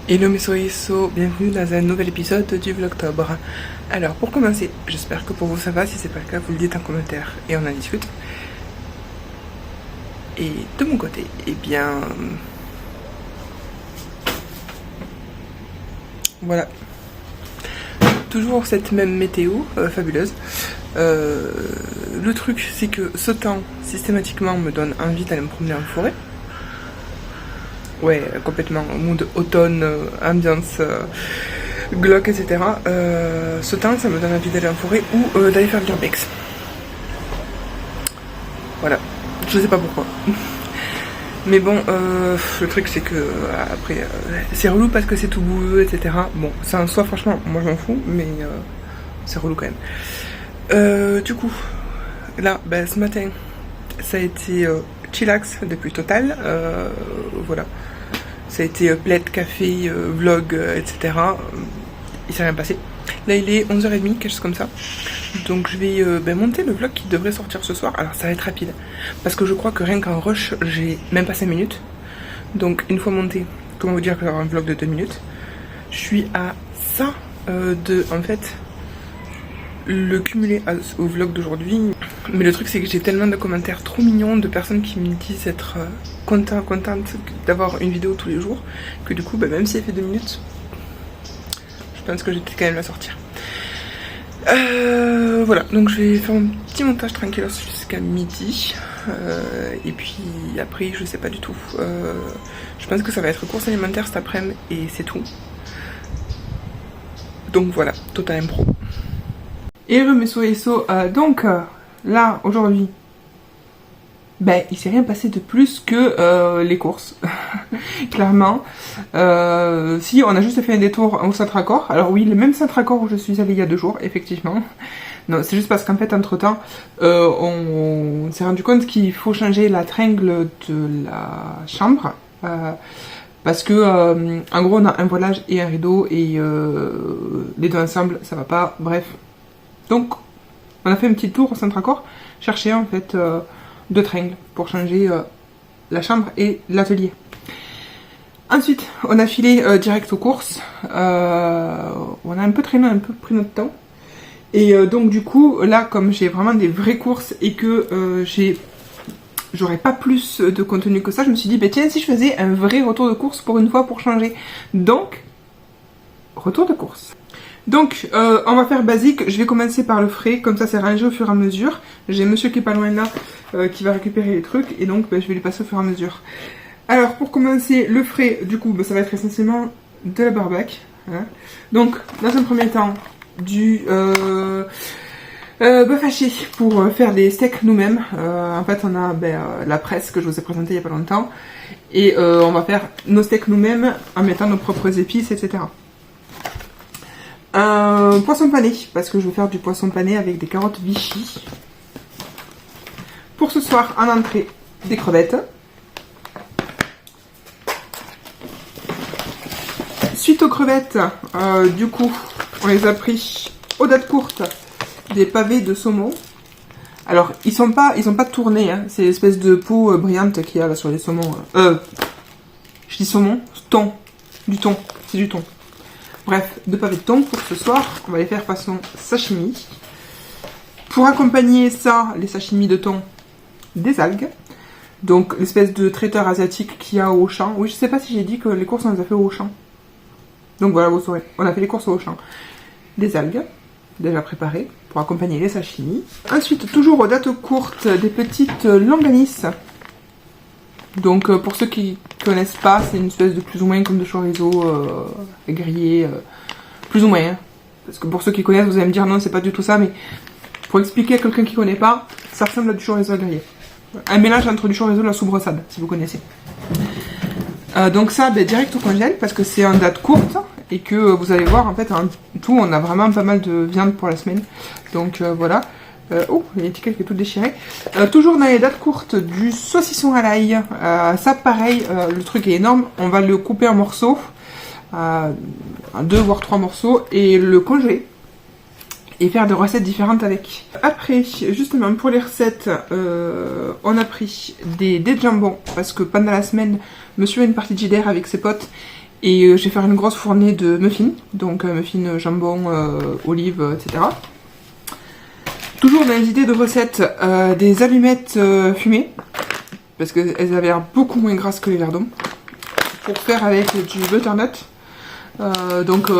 Hello mes soiso, bienvenue dans un nouvel épisode du Vlogtober. Alors pour commencer, j'espère que pour vous ça va, si c'est pas le cas vous le dites en commentaire et on en discute. Et de mon côté, eh bien... Voilà. Toujours cette même météo fabuleuse. Le truc c'est que ce temps systématiquement me donne envie d'aller me promener en forêt. Ouais, complètement, mood automne, ambiance, glauque, etc. Ce temps, ça me donne envie d'aller en forêt ou d'aller faire de l'urbex. Voilà, je sais pas pourquoi. Mais bon, le truc c'est que après, c'est relou parce que c'est tout boueux, etc. Bon, ça en soi, franchement, moi je m'en fous, mais c'est relou quand même. Du coup, là, ben, ce matin, ça a été chillax de pluie totale. Voilà. Ça a été plaid, café, vlog, etc. Il s'est rien passé. Là, il est 11h30, quelque chose comme ça. Donc, je vais monter le vlog qui devrait sortir ce soir. Alors, ça va être rapide. Parce que je crois que rien qu'en rush, j'ai même pas 5 minutes. Donc, une fois monté, comment vous dire que j'aurai un vlog de 2 minutes. Je suis à ça de, en fait, le cumuler au vlog d'aujourd'hui. Mais le truc c'est que j'ai tellement de commentaires trop mignons de personnes qui me disent être contentes d'avoir une vidéo tous les jours que du coup bah, même si elle fait 2 minutes, je pense que je vais peut-être quand même la sortir. Voilà, donc je vais faire un petit montage tranquille jusqu'à midi. Et puis après je sais pas du tout. Je pense que ça va être course alimentaire cet après-midi et c'est tout. Donc voilà, total impro. Et mes soiso, donc là aujourd'hui, ben il s'est rien passé de plus que les courses, clairement. Si on a juste fait un détour au Centre-Accord, alors oui, le même Centre-Accord où je suis allée il y a 2 jours, effectivement. Non, c'est juste parce qu'en fait entre temps, on s'est rendu compte qu'il faut changer la tringle de la chambre. Parce que en gros on a un voilage et un rideau et les deux ensemble ça va pas, bref. Donc, on a fait un petit tour au Centre-Accord, chercher en fait 2 tringles pour changer la chambre et l'atelier. Ensuite, on a filé direct aux courses. On a un peu traîné, un peu pris notre temps. Et donc du coup, là, comme j'ai vraiment des vraies courses et que j'aurais pas plus de contenu que ça, je me suis dit, bah tiens, si je faisais un vrai retour de course pour une fois pour changer. Donc, retour de course. Donc, on va faire basique. Je vais commencer par le frais, comme ça c'est rangé au fur et à mesure. J'ai monsieur qui est pas loin là, qui va récupérer les trucs, et donc je vais lui passer au fur et à mesure. Alors, pour commencer, le frais, du coup, ça va être essentiellement de la barbac. Hein. Donc, dans un premier temps, du bœuf haché pour faire des steaks nous-mêmes. En fait, on a la presse que je vous ai présentée il y a pas longtemps, et on va faire nos steaks nous-mêmes en mettant nos propres épices, etc. Un poisson pané, parce que je vais faire du poisson pané avec des carottes Vichy. Pour ce soir, en entrée, des crevettes. Suite aux crevettes, du coup, on les a pris aux dates courtes, des pavés de saumon. Alors, ils ont pas tourné, hein. C'est l'espèce de peau brillante qu'il y a là sur les saumons. Je dis saumon, thon, du thon, c'est du thon. Bref, 2 pavés de thon pour ce soir. On va les faire façon sashimi. Pour accompagner ça, les sashimi de thon, des algues. Donc l'espèce de traiteur asiatique qu'il y a au Auchan. Oui, je sais pas si j'ai dit que les courses on les a fait au Auchan. Donc voilà, vous saurez. On a fait les courses au Auchan. Des algues, déjà préparées, pour accompagner les sashimi. Ensuite, toujours aux dates courtes, des petites longanisses. Donc pour ceux qui connaissent pas, c'est une espèce de plus ou moins comme de chorizo grillé, plus ou moins. Hein. Parce que pour ceux qui connaissent, vous allez me dire non, c'est pas du tout ça, mais pour expliquer à quelqu'un qui connaît pas, ça ressemble à du chorizo grillé. Un mélange entre du chorizo et la soubreçade, si vous connaissez. Donc ça, direct au congèle, parce que c'est en date courte, et que vous allez voir, en fait, en tout, on a vraiment pas mal de viande pour la semaine. Donc voilà. Oh, il y a l'étiquette qui est toute déchirée. Toujours dans les dates courtes, du saucisson à l'ail. Ça, pareil, le truc est énorme. On va le couper en morceaux, en 2 voire 3 morceaux, et le congeler. Et faire des recettes différentes avec. Après, justement, pour les recettes, on a pris des dés de jambon. Parce que pendant la semaine, monsieur a une partie de JDR avec ses potes. Et je vais faire une grosse fournée de muffins, donc muffins jambon, olive, etc. Toujours dans les idées de recettes, des allumettes fumées, parce qu'elles avaient l'air beaucoup moins grasses que les lardons, pour faire avec du butternut, donc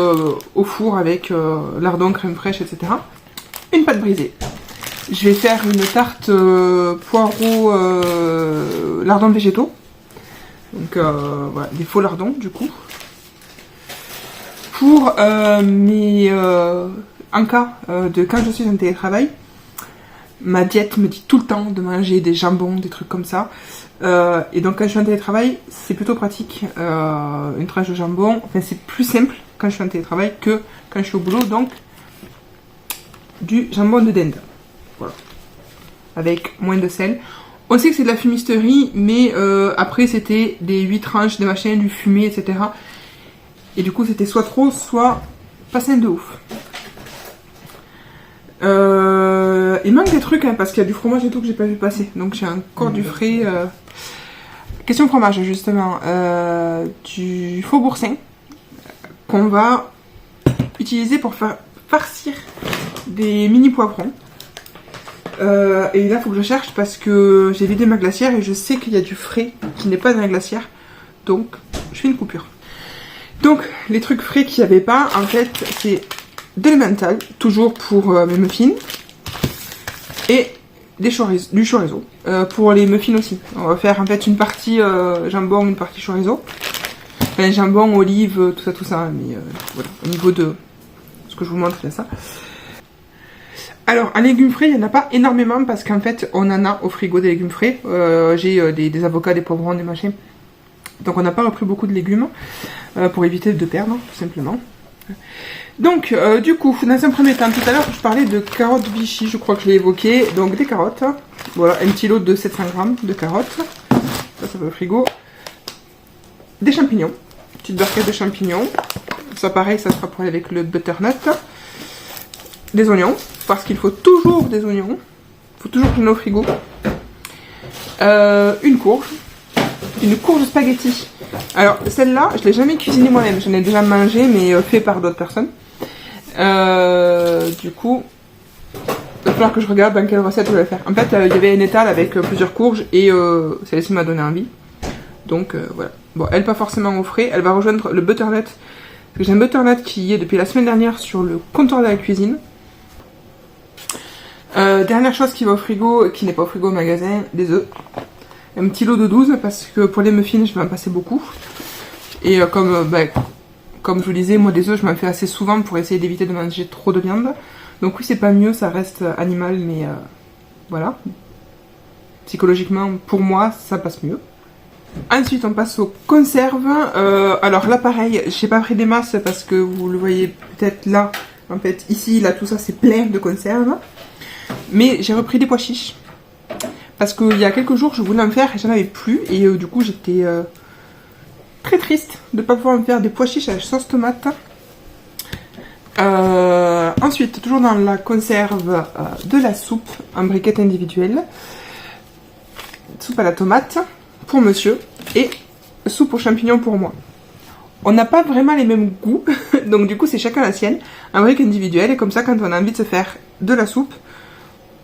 au four avec lardons, crème fraîche, etc. Une pâte brisée. Je vais faire une tarte poireaux lardons végétaux, donc voilà, des faux lardons du coup. Pour en cas de quand je suis en télétravail, ma diète me dit tout le temps de manger des jambons, des trucs comme ça. Et donc quand je suis en télétravail, c'est plutôt pratique. Une tranche de jambon, enfin c'est plus simple quand je suis en télétravail que quand je suis au boulot. Donc du jambon de dinde. Voilà. Avec moins de sel. On sait que c'est de la fumisterie, mais après c'était des 8 tranches, des machins, du fumé, etc. Et du coup c'était soit trop, soit pas sain de ouf. Il manque des trucs hein, parce qu'il y a du fromage et tout que j'ai pas vu passer. Donc j'ai encore du frais. Question fromage justement. Du faux boursin qu'on va utiliser pour faire farcir des mini poivrons. Et là faut que je cherche parce que j'ai vidé ma glacière et je sais qu'il y a du frais qui n'est pas dans la glacière. Donc je fais une coupure. Donc les trucs frais qu'il n'y avait pas, en fait c'est de l'emmental, toujours pour mes muffins, et du chorizo, pour les muffins aussi. On va faire en fait une partie jambon, une partie chorizo. Enfin, jambon, olive, tout ça, mais voilà, au niveau de ce que je vous montre, c'est ça. Alors, en légumes frais, il n'y en a pas énormément parce qu'en fait, on en a au frigo des légumes frais. J'ai des avocats, des poivrons, des machins. Donc, on n'a pas repris beaucoup de légumes pour éviter de perdre, tout simplement. Donc, du coup, dans un premier temps, tout à l'heure, je parlais de carottes Vichy, je crois que je l'ai évoqué. Donc, des carottes. Voilà, un petit lot de 700 grammes de carottes. Ça va au frigo. Des champignons. Petite barquette de champignons. Ça, pareil, ça sera pour aller avec le butternut. Des oignons, parce qu'il faut toujours des oignons. Il faut toujours qu'on ait au frigo. Une courge spaghetti. Alors, celle-là, je ne l'ai jamais cuisinée moi-même. J'en ai déjà mangé, mais fait par d'autres personnes. Du coup, il va falloir que je regarde dans quelle recette je vais faire. En fait, il y avait un étal avec plusieurs courges et celle-ci m'a donné envie. Donc, voilà. Bon, elle pas forcément au frais. Elle va rejoindre le butternut. Parce que j'ai un butternut qui est depuis la semaine dernière sur le comptoir de la cuisine. Dernière chose qui va au frigo, qui n'est pas au frigo au magasin, des œufs. Un petit lot de 12 parce que pour les muffins, je vais en passer beaucoup. Et comme je vous disais, moi des œufs, je m'en fais assez souvent pour essayer d'éviter de manger trop de viande. Donc oui, c'est pas mieux, ça reste animal, mais voilà. Psychologiquement, pour moi, ça passe mieux. Ensuite, on passe aux conserves. Alors là, pareil, j'ai pas pris des masses parce que vous le voyez peut-être là. En fait, ici, là, tout ça, c'est plein de conserves. Mais j'ai repris des pois chiches. Parce qu'il y a quelques jours, je voulais en faire et j'en avais plus. Et du coup, j'étais très triste de ne pas pouvoir me faire des pois chiches à la sauce tomate. Ensuite, toujours dans la conserve de la soupe en briquette individuelle. Soupe à la tomate pour monsieur et soupe aux champignons pour moi. On n'a pas vraiment les mêmes goûts, donc du coup c'est chacun la sienne, en briquette individuelle, et comme ça quand on a envie de se faire de la soupe,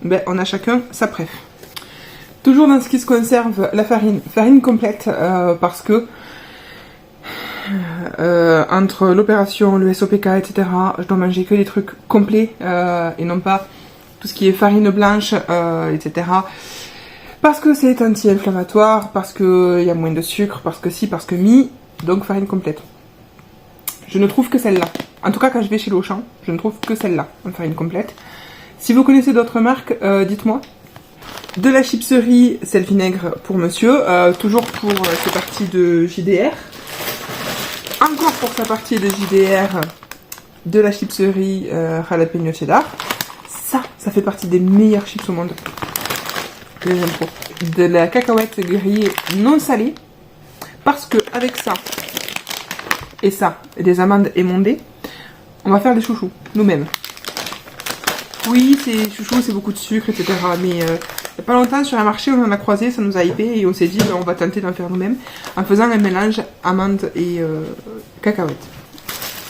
ben, on a chacun sa préf. Toujours dans ce qui se conserve, la farine complète, parce que entre l'opération, le SOPK, etc., je dois manger que des trucs complets, et non pas tout ce qui est farine blanche, etc., parce que c'est anti-inflammatoire, parce qu'il y a moins de sucre, parce que si, parce que mi, donc farine complète. Je ne trouve que celle-là. En tout cas, quand je vais chez l'Auchan, je ne trouve que celle-là, en farine complète. Si vous connaissez d'autres marques, dites-moi. De la chipserie, sel vinaigre pour monsieur, toujours pour sa partie de JDR. Encore pour sa partie de JDR, de la chipserie jalapeno cheddar. Ça fait partie des meilleures chips au monde. Que j'aime trop. De la cacahuète grillée non salée. Parce que avec ça, et ça, et des amandes émondées, on va faire des chouchous, nous-mêmes. Oui, c'est chouchous, c'est beaucoup de sucre, etc. Mais n'y a pas longtemps sur un marché, on en a croisé, ça nous a hypé et on s'est dit ben, on va tenter d'en faire nous-mêmes en faisant un mélange amandes et cacahuètes.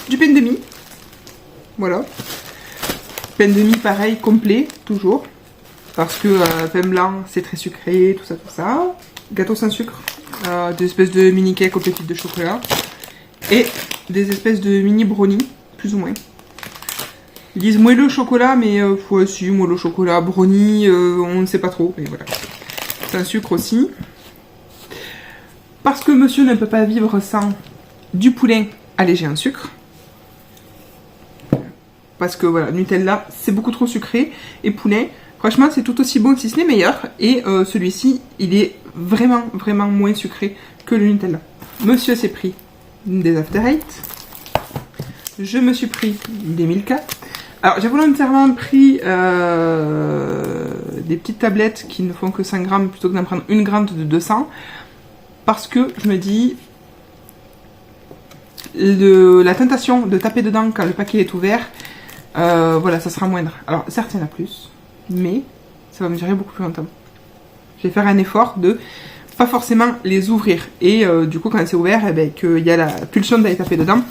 Du pain de mie, voilà. Pain de mie pareil, complet, toujours. Parce que pain blanc c'est très sucré, tout ça. Gâteau sans sucre, des espèces de mini cakes aux pépites de chocolat. Et des espèces de mini brownies, plus ou moins. Ils disent moelleux au chocolat, mais ouais, si, moelleux au chocolat, brownie, on ne sait pas trop, mais voilà. Sans sucre aussi. Parce que monsieur ne peut pas vivre sans du poulain allégé en sucre. Parce que voilà, Nutella, c'est beaucoup trop sucré. Et poulain, franchement, c'est tout aussi bon si ce n'est meilleur. Et celui-ci, il est vraiment, vraiment moins sucré que le Nutella. Monsieur s'est pris des After Eight. Je me suis pris des Milka. Alors, j'ai volontairement pris des petites tablettes qui ne font que 100 grammes plutôt que d'en prendre une grande de 200. Parce que je me dis, la tentation de taper dedans quand le paquet est ouvert, voilà, ça sera moindre. Alors, certes, il y en a plus, mais ça va me durer beaucoup plus longtemps. Je vais faire un effort de pas forcément les ouvrir. Et du coup, quand c'est ouvert, eh ben, qu'il y a la pulsion d'aller taper dedans,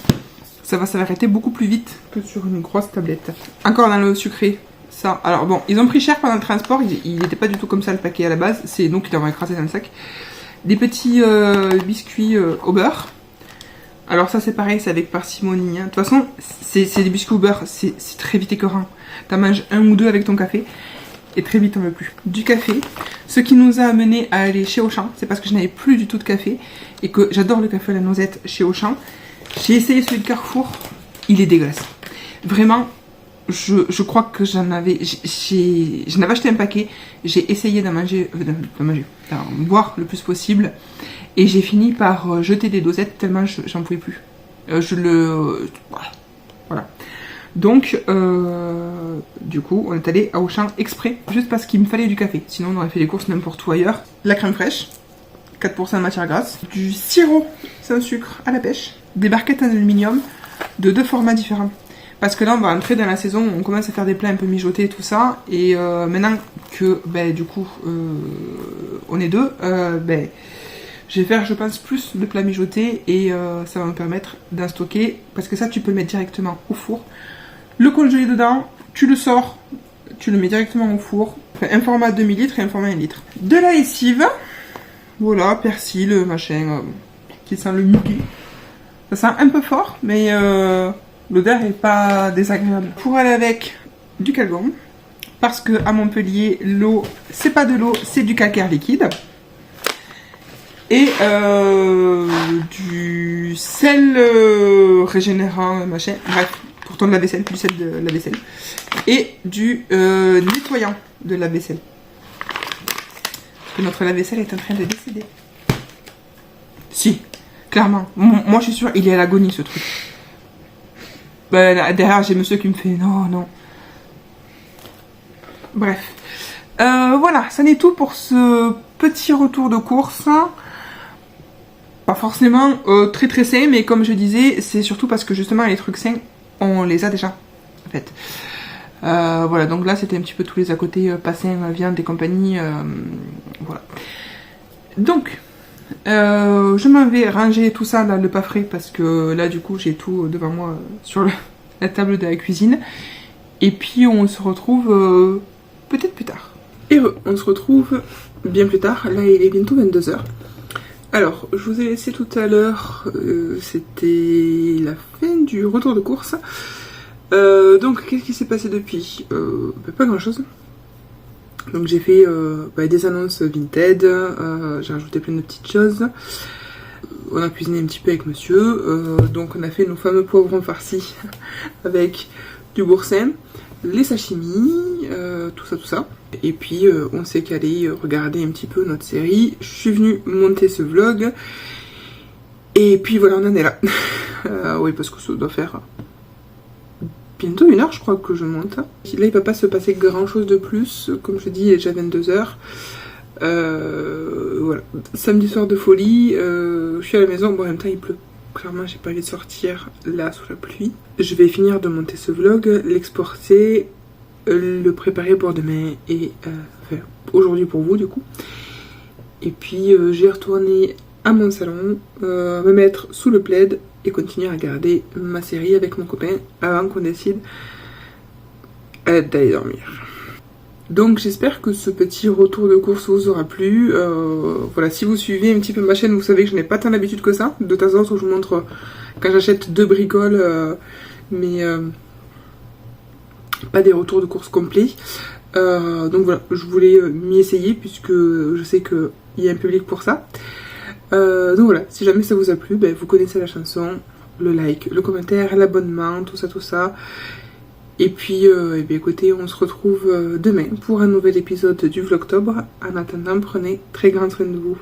ça va s'arrêter beaucoup plus vite que sur une grosse tablette. Encore dans le sucré, ça. Alors bon, ils ont pris cher pendant le transport, il n'était pas du tout comme ça le paquet à la base, c'est nous qui l'avons écrasé dans le sac. Des petits biscuits au beurre. Alors ça c'est pareil, c'est avec parcimonie. Hein. De toute façon, c'est des biscuits au beurre, c'est très vite écœurant. T'en manges un ou deux avec ton café, et très vite on veut plus. Du café, ce qui nous a amené à aller chez Auchan, c'est parce que je n'avais plus du tout de café, et que j'adore le café à la noisette chez Auchan. J'ai essayé celui de Carrefour, il est dégueulasse. Vraiment, je crois que j'en avais acheté un paquet, j'ai essayé d'en boire le plus possible, et j'ai fini par jeter des dosettes tellement j'en pouvais plus. Voilà. Donc, du coup, on est allé à Auchan exprès, juste parce qu'il me fallait du café. Sinon, on aurait fait les courses n'importe où ailleurs. La crème fraîche, 4% de matière grasse. Du sirop sans sucre à la pêche. Des barquettes en aluminium de 2 formats différents. Parce que là, on va entrer dans la saison où on commence à faire des plats un peu mijotés et tout ça. Et maintenant que, ben, du coup, on est deux, ben, je vais faire, je pense, plus de plats mijotés. Et ça va me permettre d'en stocker. Parce que ça, tu peux le mettre directement au four. Le congelé dedans, tu le sors, tu le mets directement au four. Enfin, un format demi litre et un format 1 litre. De la lessive. Voilà, persil, machin, qui sent le muguet. Ça sent un peu fort, mais l'odeur est pas désagréable. Pour aller avec du calgon, parce que à Montpellier, l'eau, c'est pas de l'eau, c'est du calcaire liquide. Et du sel régénérant, machin, bref, pour ton lave-vaisselle, du sel de la vaisselle. Et du nettoyant de la vaisselle. Parce que notre lave-vaisselle est en train de décéder. Si. Clairement, moi je suis sûre, il est à l'agonie ce truc. Ben, derrière j'ai monsieur qui me fait non. Bref. Voilà, ça n'est tout pour ce petit retour de course. Pas forcément très sain, mais comme je disais, c'est surtout parce que justement les trucs sains, on les a déjà en fait. Voilà, donc là c'était un petit peu tous les à côté, pas sain, viande et compagnie. Voilà. Donc. Je m'en vais ranger tout ça là, le pas frais, parce que là du coup j'ai tout devant moi sur la table de la cuisine. Et puis on se retrouve peut-être plus tard. Et on se retrouve bien plus tard, là il est bientôt 22 h. Alors je vous ai laissé tout à l'heure, c'était la fin du retour de course. Donc qu'est-ce qui s'est passé depuis? Pas grand chose. Donc j'ai fait des annonces Vinted, j'ai rajouté plein de petites choses. On a cuisiné un petit peu avec monsieur, donc on a fait nos fameux poivrons farcis avec du boursin, les sashimi, tout ça. Et puis on s'est calé regarder un petit peu notre série. Je suis venue monter ce vlog. Et puis voilà, on en est là. Oui, parce que ça doit faire bientôt 1 heure je crois que je monte. Là il va pas se passer grand chose de plus, comme je dis il est déjà 22 h. Voilà, samedi soir de folie, je suis à la maison, bon en même temps il pleut, clairement j'ai pas envie de sortir là sous la pluie. Je vais finir de monter ce vlog, l'exporter, le préparer pour demain et enfin aujourd'hui pour vous du coup. Et puis j'ai retourné à mon salon, me mettre sous le plaid et continuer à regarder ma série avec mon copain avant qu'on décide d'aller dormir. Donc j'espère que ce petit retour de course vous aura plu. Voilà, si vous suivez un petit peu ma chaîne, vous savez que je n'ai pas tant d'habitude que ça. De temps en temps, je vous montre quand j'achète 2 bricoles, mais pas des retours de course complets. Donc voilà, je voulais m'y essayer puisque je sais qu'il y a un public pour ça. Donc voilà, si jamais ça vous a plu, ben, vous connaissez la chanson, le like, le commentaire, l'abonnement, tout ça. Et puis, eh bien, écoutez, on se retrouve demain pour un nouvel épisode du Vlogtober. En attendant, prenez très grand soin de vous.